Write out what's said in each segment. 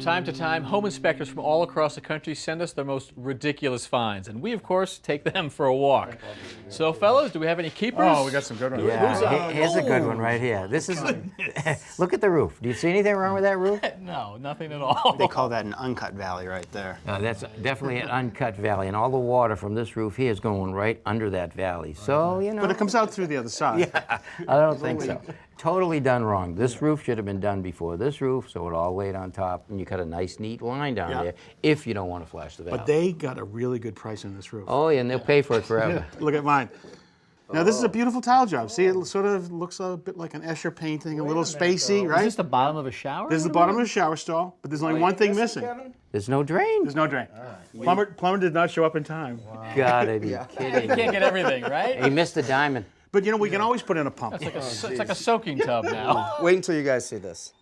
time to time, home inspectors from all across the country send us their most ridiculous finds, and we, of course, take them for a walk. So, fellas, do we have any keepers? Oh, we got some good ones. Yeah, here's a good one right here. This is, look at the roof. Do you see anything wrong with that roof? No, nothing at all. They call that an uncut valley right there. That's definitely an uncut valley, and all the water from this roof here is going right under that valley. So, you know. But it comes out through the other side. Yeah, I don't think so. Totally done wrong. This roof should have been done before this roof, so it all laid on top, and you cut a nice, neat line down there if you don't want to flash the valley. But they got a really good price on this roof. Oh, yeah, and they'll pay for it forever. Look at mine. Now, this is a beautiful tile job. See, it sort of looks a bit like an Escher painting, a little spacey, right? Is this the bottom of a shower? This is the bottom of a shower stall, but there's only one thing missing. There's no drain. There's no drain. Plumber did not show up in time. Gotta be kidding. You can't get everything, right? He missed the diamond. But, you know, we can always put in a pump. It's like a soaking tub now. Wait until you guys see this.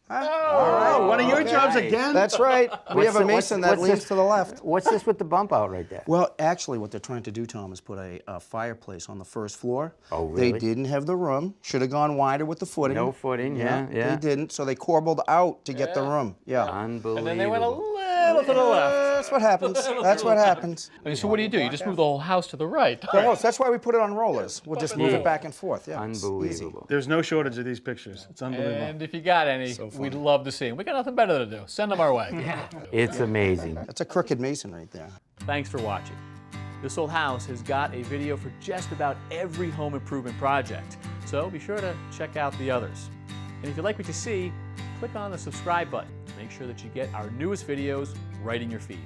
Oh, one of your jobs again? That's right. We have a mason that what's leans this? to the left. What's this with the bump out right there? Well, actually, what they're trying to do, Tom, is put a fireplace on the first floor. Oh, really? They didn't have the room. Should have gone wider with the footing. No footing, yeah. They didn't, so they corbelled out to get the room. Yeah. Unbelievable. And then they went a little to the left. That's what happens. That's what happens. I mean, so what do? You just move the whole house to the right. Well, that's why we put it on rollers. We'll just move it back and forth. Yeah. it's easy. Unbelievable. There's no shortage of these pictures. It's unbelievable. And if you got any, we'd love to see them. We got nothing better to do. Send them our way. It's amazing. That's a crooked mason right there. Thanks for watching. This Old House has got a video for just about every home improvement project, so be sure to check out the others. And if you like what you see, click on the subscribe button to make sure that you get our newest videos right in your feed.